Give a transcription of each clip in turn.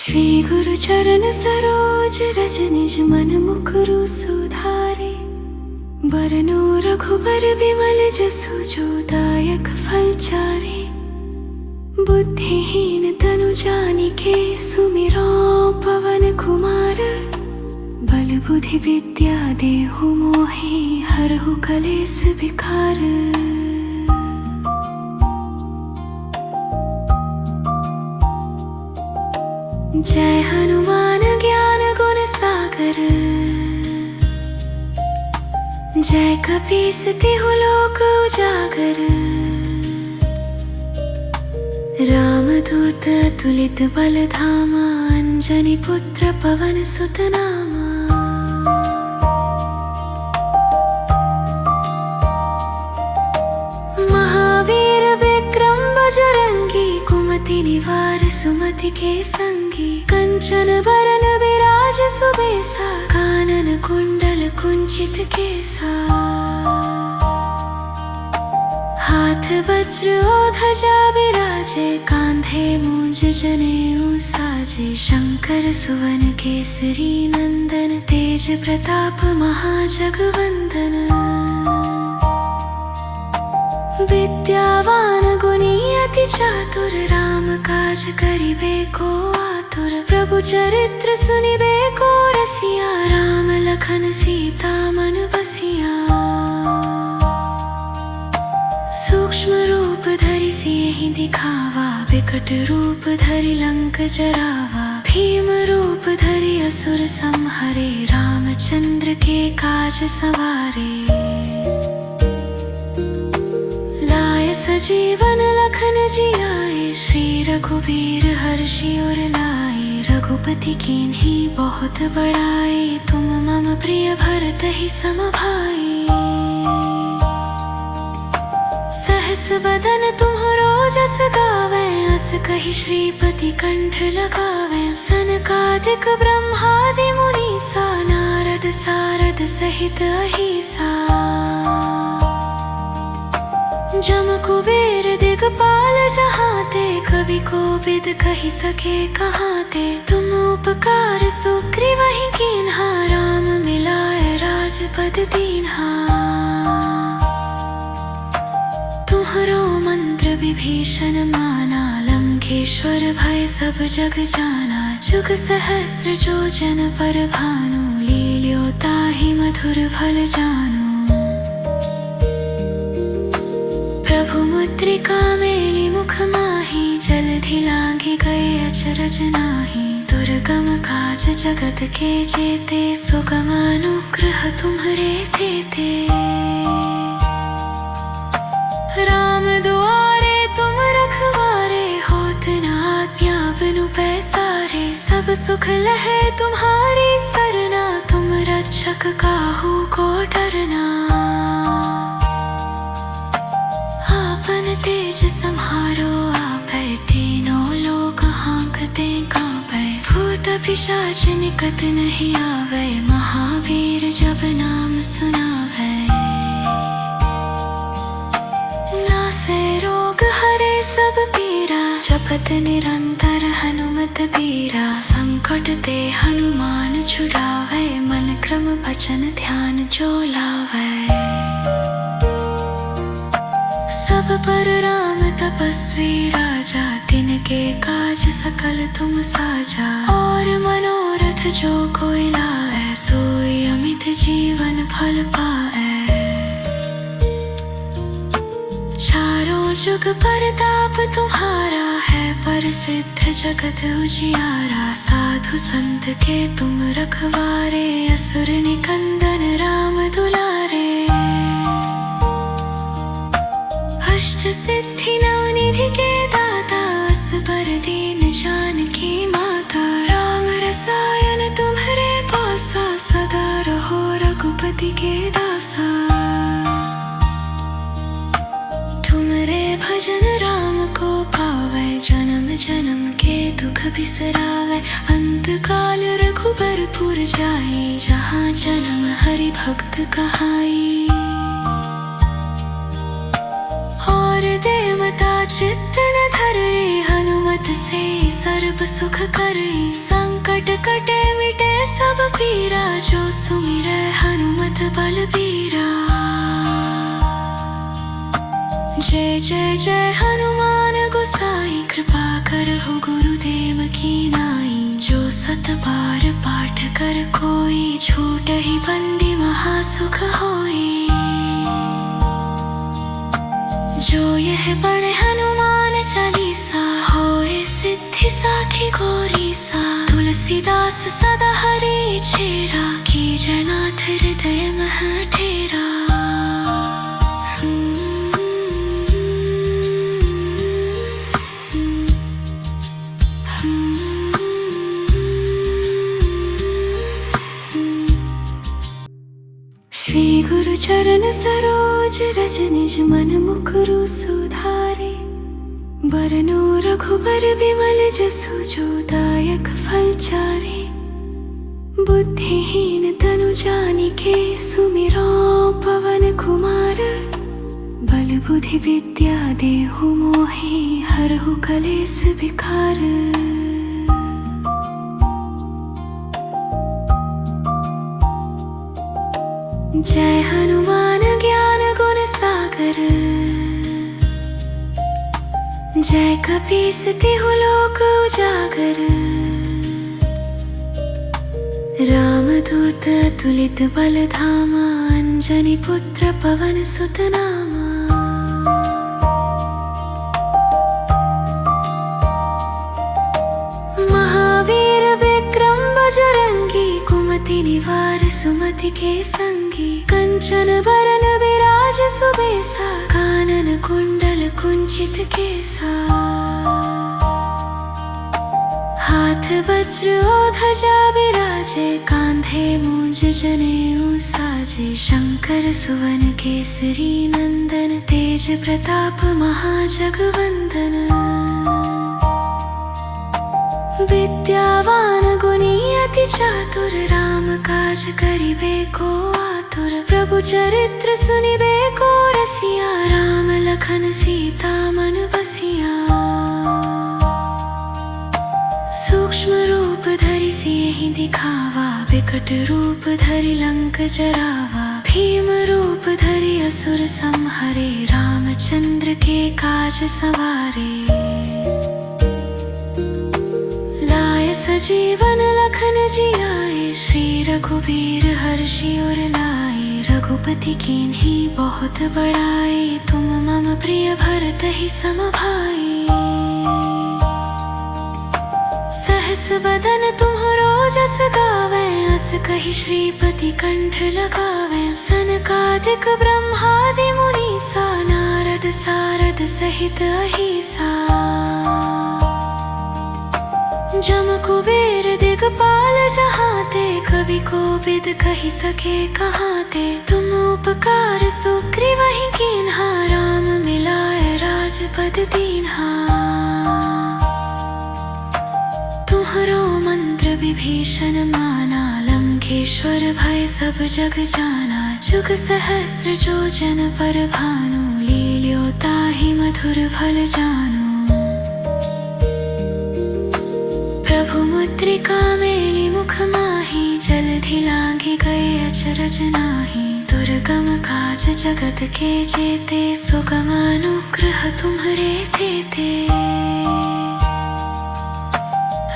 श्री गुरु चरण सरोज रज निज मन मुकुरु सुधारे। बरनो रघुबर विमल जसु जो दायक फल चारे। बुद्धिहीन तनु जानिके सुमिरो पवन कुमार। बल बुद्धि विद्या देहु मोहि हरहु कलेस विकार। जय हनुमान ज्ञान गुण सागर। जय कपीस तिहु लोक उजागर। रामदूत अतुलित बल धामा। अंजनी पुत्र पवन सुत नामा। महावीर विक्रम बजरंगी। कुमति निवार सुमति के संगी। कंचन बरन विराज सुबेसा। कानन कुंडल कुंचित केसा। हाथ वज्र और ध्वजा विराजे। कांधे मूंज जनेऊ साजे। शंकर सुवन केसरी नंदन। तेज प्रताप महाजगवंदन। विद्यावान गुणी अति चातुर। राम काज करिबे को आतुर। प्रभु चरित्र सुनिबे को रसिया। राम लखन सीता मन बसिया। सूक्ष्म रूप धरि सियहि दिखावा। विकट रूप धरि लंक जरावा। भीम रूप धरि असुर संहारे। रामचंद्र के काज सवारे। सजीवन लखन जियाए। श्री रघुवीर हर्षि उर लाए। रघुपति कीन्ही बहुत बड़ाए। तुम मम प्रिय भरतहि सम भाई। सहस बदन तुम्हरो जस गावे। अस कहि श्रीपति कंठ लगावे। सनकादिक ब्रह्मादि मुनीसा। नारद सारद सहित अहिसा। जम कुबेर दिगपाल जहाते। कवि कोविद कहि सके कहाते। तुम उपकार सुग्रीवहि कीन्हा। राम मिलाए राजपद दीन्हा। तुम्हरो मंत्र विभीषण माना। लंकेश्वर भय सब जग जाना। जुग सहस्र जो जन पर भानु। लील्यो ताहि मधुर फल जानू। प्रभु मुद्रिका मेलि मुख माहि। जलधि लांघि गए अचरज नाहि। दुर्गम काज जगत के जेते। सुगम अनुग्रह तुम्हरे तेते। राम दुआरे तुम रखवारे। होत न आज्ञा बिनु पैसारे। सब सुख लहे तुम्हारी सरना। तुम रक्षक काहू को डरना। तेज सम्हारो आपै। तीनों लोक हांकते कांपै। भूत पिशाच निकट नहीं आवे। महावीर जब नाम सुनावे। नासे रोग हरे सब पीरा। जपत निरंतर हनुमत बीरा। संकट ते हनुमान छुड़ावे। मन क्रम वचन ध्यान जो लावे। सब पर राम तपस्वी राजा। तिनके काज सकल तुम साजा। और मनोरथ जो कोई लाए। सोई अमित जीवन फल पाए। चारों जुग परताप तुम्हारा है। प्रसिद्ध जगत उजियारा। साधु संत के तुम रखवारे। असुर निकंदन राम दुलारे। अष्ट सिद्धि नवनिधि के दाता। असबर दीन जानकी माता। राम रसायन तुम्हरे पासा। सदा रहो रघुपति के दासा। तुमरे भजन राम को पावै। जन्म जन्म के दुख बिसरावै। अंत काल रघुबरपुर जाई। जहाँ जन्म हरि भक्त कहाई। देवता चित्त न धरे। हनुमत हनुमत से सर्व सुख करई। संकट कटे मिटे सब पीरा, जो सुमिरै हनुमत बलबीरा। जय जय जय हनुमान गोसाई, कृपा करहु गुरुदेव की नाई। जो सत बार पाठ कर कोई, छूटहि बंदी महासुख होई। जो यह पढ़े हनुमान चालीसा, होए सिद्धि साखी गौरी सा। तुलसीदास सदा हरि चेरा, कीजै नाथ हृदय मह डेरा। श्री गुरु चरण सरोज रज, निज मन मुकुरु सुधारे। बरनो रघुबर विमल जसु, जो दायक फल चारे। बुद्धिहीन तनु जानिके, सुमिरो पवन कुमार। बल बुद्धि विद्या देहु मोहि, हरहु कलेस विकार। जय हनुमान ज्ञान गुण सागर, जय कपीस तिहु लोक उजागर। रामदूत अतुलित बल धामा, अंजनी पुत्र पवन सुत नामा। महावीर विक्रम बजरंगी, कुमति निवार सुमति के संगी। कंचन बरन विराज सुबेसा, कानन कुंडल कुंचित केसा। हाथ वज्र और ध्वजा विराजे, कांधे मूंज जनेऊ साजे। शंकर सुवन केसरी नंदन, तेज प्रताप महाजगवंदन। विद्यावान गुणी अति चातुर, राम काज करिबे को आतुर। प्रभु चरित्र सुनिबे को रसिया, राम लखन सीता मन बसिया। सूक्ष्म रूप धरि सियहि दिखावा, विकट रूप धरि लंक जरावा। भीम रूप धरि असुर संहारे, रामचंद्र के काज सवारे। सजीवन लखन जियाए, श्री रघुबीर हर्षि उर लाए। रघुपति कीन्ही बहुत बड़ाई, तुम मम प्रिय भरतहि सम भाई। सहस बदन तुम्हरो जस गावै, अस कहि श्रीपति कंठ लगावै। सनकादिक ब्रह्मादि मुनीसा, नारद सारद सहित अहिसा। जम कुबेर दिगपाल जहाते, कवि कोविद कहि सके कहाते। तुम उपकार सुग्रीवहि कीन्हा, राम मिलाए राजपद दीन्हा। तुम्हरो मंत्र विभीषण माना, लंकेश्वर भय सब जग जाना। जुग सहस्र जो जन पर भानु, लील्यो ताहि मधुर फल जानू। प्रभु मुद्रिका मेलि मुख माहि, जलधि लांघि गए अचरज नाहि। दुर्गम काज जगत के जेते, सुगम अनुग्रह तुम्हरे तेते।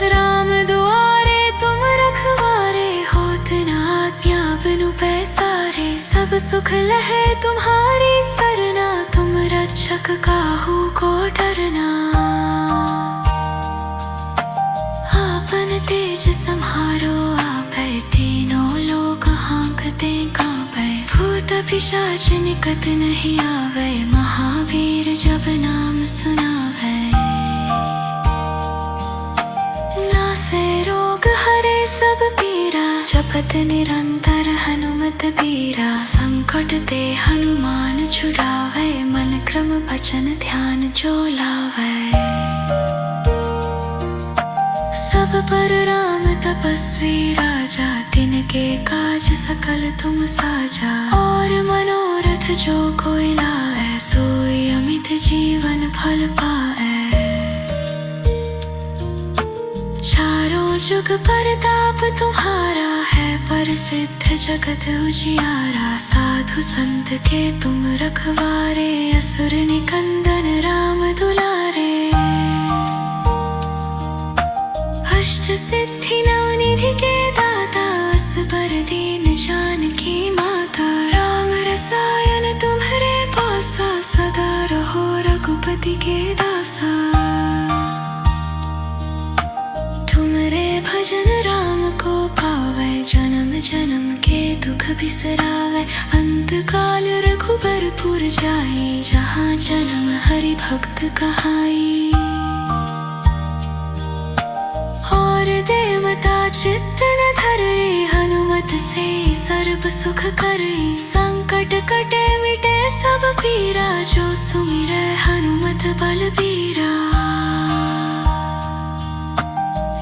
राम दुआरे तुम रखवारे, होत न आज्ञा बिनु पैसारे। सब सुख लहे तुम्हारी सरना, तुम रक्षक काहू को डरना। तेज सम्हारो आपै, तीनों लोक हांकते कांपै। भूत पिशाच निकट नहीं आवे, महावीर जब नाम सुनावै। नासै रोग हरे सब पीरा, जपत निरंतर हनुमत बीरा। संकट ते हनुमान छुड़ावै, मन क्रम वचन ध्यान जो लावै। सब पर राम तपस्वी राजा, तिनके काज सकल तुम साजा। और मनोरथ जो कोई लाए, सोई अमित जीवन फल पाए। जुग परताप तुम्हारा है, प्रसिद्ध जगत उजियारा। साधु संत के तुम रखवारे, असुर निकंदन राम दुलारे। अष्ट सिद्धि नवनिधि के दाता, असबर दीन जानकी माता। राम रसायन तुम्हारे पासा, सदा रहो रघुपति के दासा। तुमरे भजन राम को पावे, जन्म जन्म के दुख बिसरावे। अंत काल रघुबरपुर जाए, जहाँ जन्म हरि भक्त कहाई। और देवता चित्त न धरे, हनुमत से सर्व सुख करे। संकट कटे मिटे सब पीरा, जो सुमिरै हनुमत बलबीरा।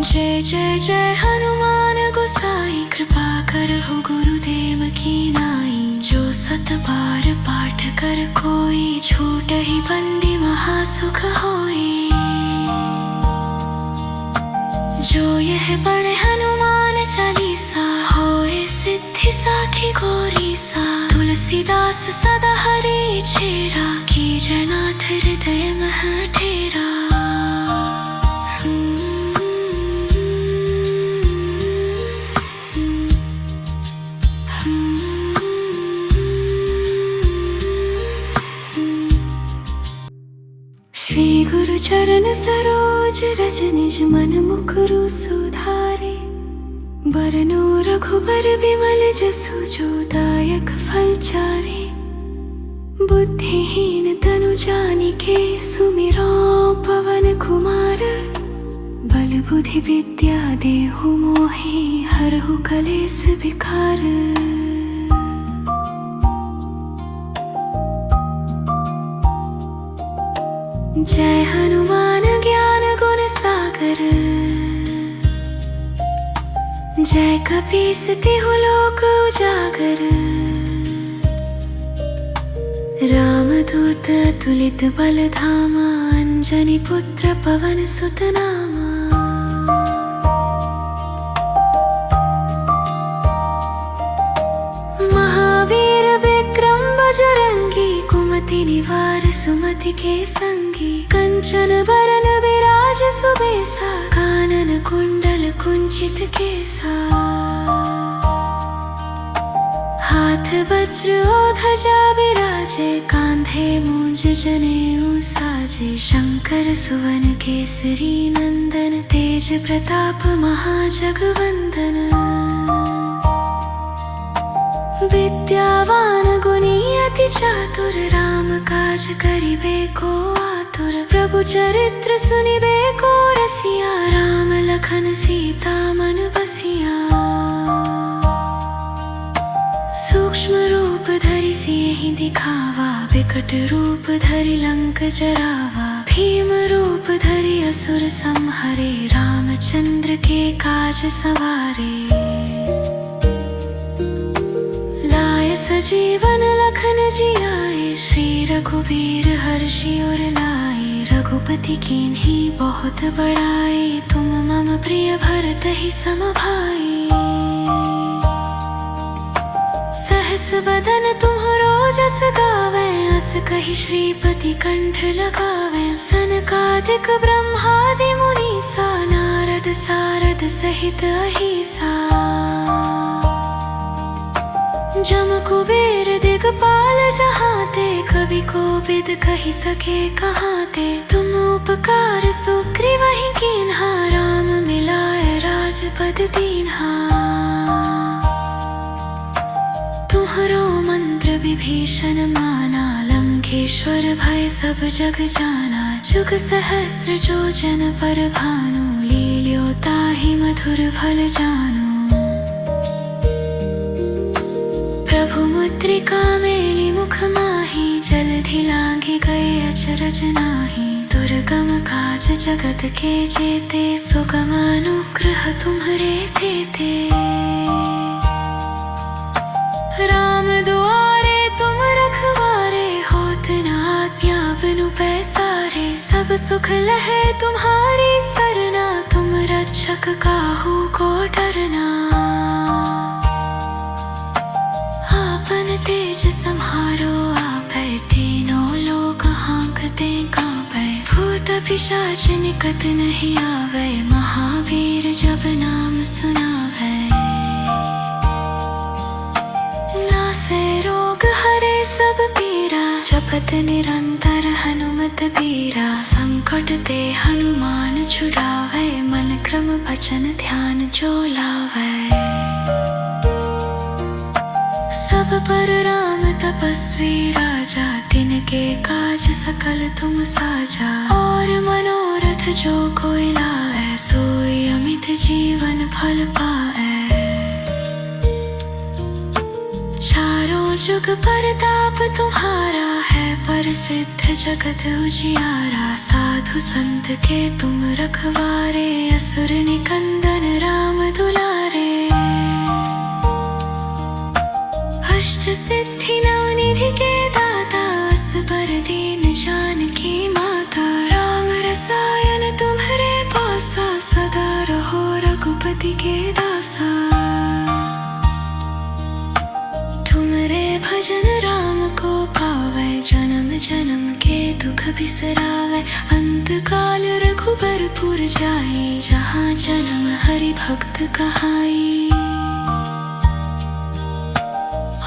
जय जय जय हनुमान गोसाई, कृपा करहु गुरुदेव की नाई। जो सत बार पाठ कर कोई, छूटहि बंदी महासुख होई। जो यह पढ़े हनुमान चालीसा, होए सिद्धि साखी गौरी सा। तुलसीदास सदा हरि चेरा, कीजय नाथ हृदय मह डेरा। श्री गुरु चरण सरोज रज, निज मन मुकुरु सुधारे। बरनो रघुबर विमल जसु, जो दायक फल चारे। बुद्धिहीन तनु जानिके, सुमिरो पवन कुमार। बल बुद्धि विद्या देहु मोहि, हरहु कलेस विकार। जय हनुमान ज्ञान गुण सागर, जय कपीस तिहु लोक उजागर। रामदूत अतुलित बल धामा, अंजनी पुत्र पवन सुत नामा। महावीर विक्रम बजरंगी, कुमति निवार सुमति के संगी। कंचन बरन विराज सुबेसा, कानन कुंडल कुंचित केसा। हाथ वज्र और ध्वजा विराजे, कांधे मूंज जनेऊ साजे। शंकर सुवन केसरी नंदन, तेज प्रताप महाजगवंदन। विद्यावान गुणी अति चातुर, राम काज करिबे को आतुर। प्रभु चरित्र सुनिबे को रसिया, राम लखन सीता मन बसिया। सूक्ष्म रूप धरि सियहि दिखावा, विकट रूप धरि लंक जरावा। भीम रूप धरि असुर संहारे, रामचंद्र के काज सवारे। सजीवन लखन जियाए, श्री रघुबीर हर्षि उर लाए। रघुपति कीन्ही बहुत बड़ाई, तुम मम प्रिय भरतहि सम भाई। सहस बदन तुम्हरो जस गावे, अस कहि श्रीपति कंठ लगावे। सनकादिक ब्रह्मादि मुनीसा, नारद सारद सहित अहिसा। जम कुबेर दिगपाल जहाते, कवि कोविद कहि सके कहाते। तुम उपकार सुग्रीवहि कीन्हा, राम मिलाए राजपद दीन्हा। तुम्हरो मंत्र विभीषण माना, लंकेश्वर भय सब जग जाना। जुग सहस्र जो जन पर भानु, लील्यो ताहि मधुर फल जानु। प्रभु मुद्रिका मेलि मुख माहि, जलधि लांघि गए अचरज नाहि। दुर्गम काज जगत के जेते, सुगम अनुग्रह तुम्हरे तेते। राम दुआरे तुम रखवारे, होत न आज्ञा बिनु पैसारे। सब सुख लहे तुम्हारी सरना, तुम तुम रक्षक काहू को डरना। आपन तेज सम्हारो आपै, तीनों लोक हाँकते कांपै। भूत पिशाच निकट नहीं आवे, महावीर जब नाम सुनावे। नासे रोग हरे सब पीरा, जपत निरंतर हनुमत बीरा। संकट ते हनुमान छुड़ावे, मन क्रम वचन ध्यान जो लावे। सब पर राम तपस्वी राजा, तिनके काज सकल तुम साजा। और मनोरथ जो कोई लाए, सोई अमित जीवन फल पाए। चारों जुग परताप तुम्हारा है, प्रसिद्ध जगत उजियारा। साधु संत के तुम रखवारे, असुर निकंदन राम दुलारे। अष्ट सिद्धि नवनिधि के दाता, असबर दीन जानकी माता। राम रसायन तुम्हारे पासा, सदा रहो रघुपति के दासा। तुमरे भजन राम को पावे, जन्म जन्म के दुख बिसरावे। अंत काल रघुबरपुर जाई, जहाँ जन्म हरि भक्त कहाई।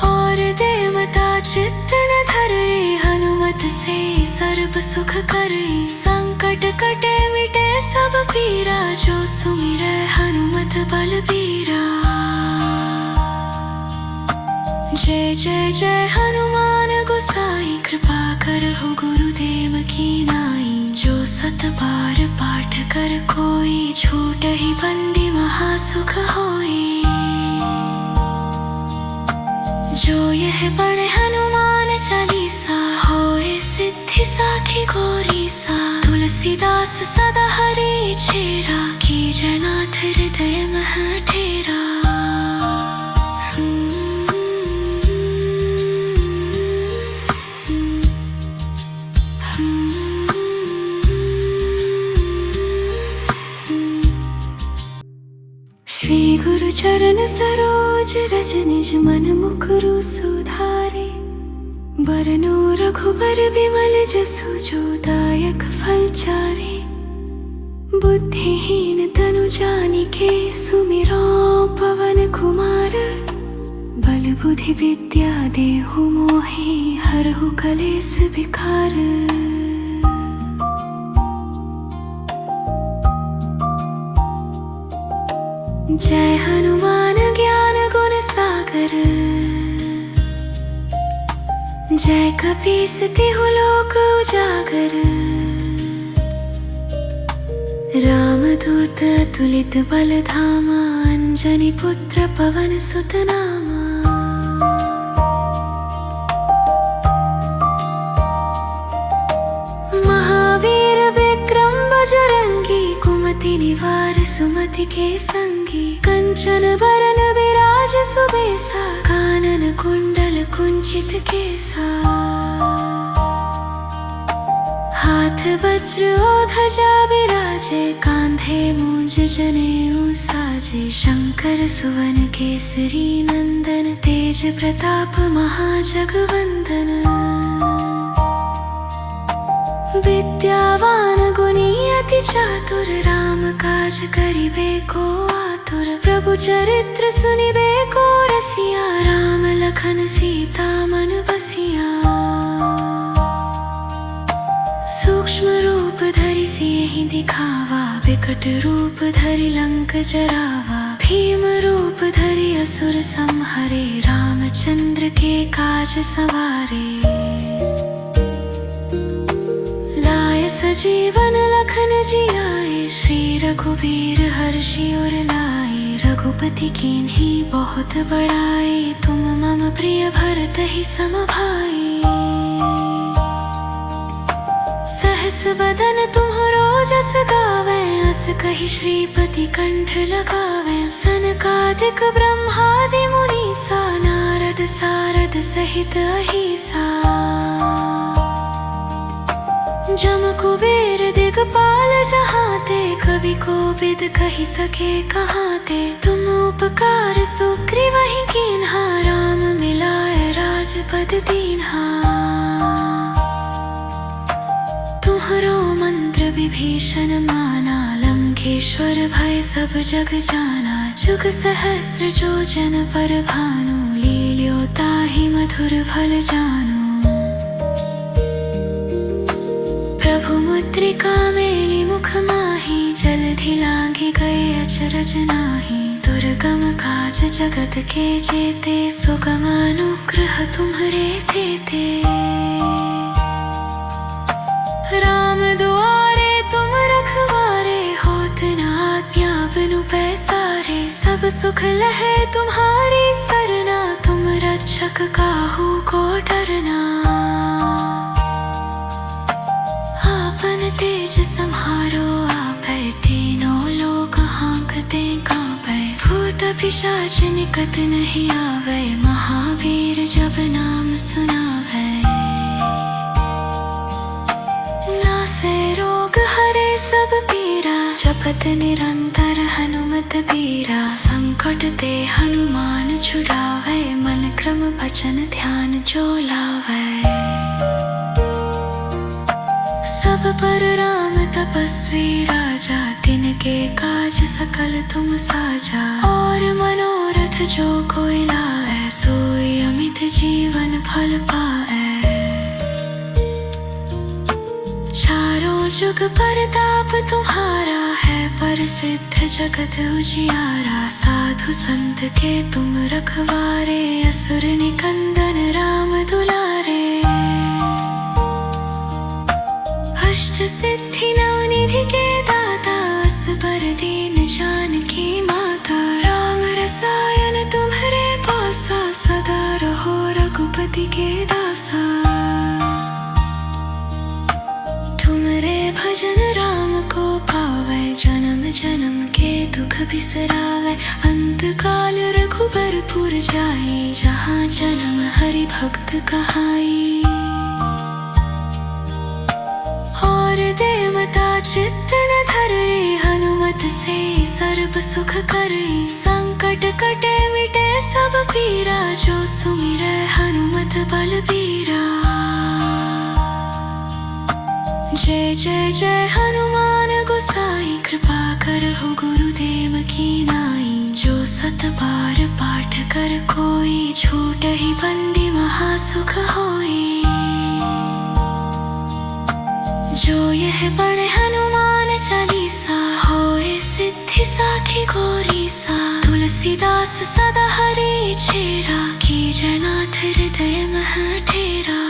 और देवता चित्त न धरे, हनुमत से सर्व सुख करे। संकट कटे मिटे सब पीरा, जो सुमिरै हनुमत बलबीरा। जय जय जय हनुमान गोसाई, कृपा करहु गुरुदेव की नाई। जो सत बार पाठ कर कोई, छूटहि बंदी महासुख होई। जो यह पढ़े हनुमान चालीसा, होए सिद्धि साखी गौरी सा। तुलसीदास सदा हरि चेरा, कीजय नाथ हृदय मह डेरा। श्री गुरु चरण सरोज रज, निज मन मुकुरु सुधारे। बरनो रघुबर विमल जसु, जो दायक फल चारे। बुद्धिहीन तनु जानिके, सुमिरो पवन कुमार। बल बुद्धि विद्या देहु मोहि, हरहु कलेस विकार। जय हनुमान ज्ञान गुण सागर, जय कपीस तिहु लोक उजागर। रामदूत अतुलित बल धामा, अंजनी पुत्र पवन सुत नामा। महावीर विक्रम बजरंगी, कुमति निवार सुमति के संगी। कंचन बरन विराज सुबेसा, कानन कुंडल कुंचित केसा। हाथ वज्र और ध्वजा विराजे, कांधे मूंज जनेऊ साजे। शंकर सुवन केसरी नंदन, तेज प्रताप महाजगवंदन। विद्यावान गुणी अति चातुर, राम काज करिबे को आतुर। प्रभु चरित्र सुनिबे को रसिया, राम लखन सीता मन बसिया। सूक्ष्म रूप धरि सियहि दिखावा, विकट रूप धरि लंक जरावा। भीम रूप धरि असुर संहारे, रामचंद्र के काज सवारे। सजीवन लखन जियाए, श्री रघुबीर हर्षि उर लाए। रघुपति कीन्ही बहुत बड़ाई, तुम मम प्रिय भरतहि सम भाई। सहस बदन तुम्हरो जस गावे, अस कहि श्रीपति कंठ लगावे। सनकादिक ब्रह्मादि मुनीसा, नारद सारद सहित अहिसा। जम कुबेर दिगपाल जहाँ ते, कवि को विद कही सके कहाँ ते। तुम उपकार सुग्रीवहि कीन्हा, राम मिलाए राजपद दीन्हा। तुम्हरो मंत्र विभीषण माना, लंकेश्वर भय सब जग जाना। जुग सहस्र जो जन पर भानु, लील्यो ताहि मधुर फल जानु। प्रभु मुद्रिका मेली मुख माही, जलधि लांघि गए अचरज नाहि। दुर्गम काज जगत के जेते, सुगम अनुग्रह तुम्हरे तेते। राम दुआरे तुम रखवारे, होत न आज्ञा बिनु पैसारे। सब सुख लहे तुम्हारी सरना, तुम रक्षक काहू को डरना। आपन तेज सम्हारो आपै, तीनों लोक हांकते कांपै। भूत पिशाच निकट नहीं आवै, महावीर जब नाम सुनावै। नासै रोग हरे सब पीरा, जपत निरंतर हनुमत बीरा। संकट ते हनुमान छुड़ावै, मन क्रम वचन ध्यान जो लावै। सब पर राम तपस्वी राजा, तिनके काज सकल तुम साजा। और मनोरथ जो कोई लाए, सोई अमित जीवन फल पाए। चारों जुग परताप तुम्हारा है, प्रसिद्ध जगत उजियारा। साधु संत के तुम रखवारे, असुर निकंदन राम दुलारे। अष्ट सिद्धि नवनिधि के दाता, असबर दीन जानकी माता। राम रसायन तुम्हरे पासा, सदा रहो रघुपति के दासा। तुमरे भजन राम को पावै, जन्म जन्म के दुख बिसरावै। अंत काल रघुबरपुर जाई, जहाँ जन्म हरि भक्त कहाई। देवता चित्त न धरे, हनुमत से सर्व सुख करे। संकट कटे मिटे सब पीरा, जो सुमिरै हनुमत बलबीरा। जय जय जय हनुमान गोसाई, कृपा करहु गुरुदेव की नाई। जो सत बार पाठ कर कोई, छूटहि बंदी महासुख होई। जो यह पढ़े हनुमान चालीसा, होए सिद्धि साखी गौरी सा। तुलसीदास सदा हरि चेरा, कीजय नाथ हृदय मह डेरा।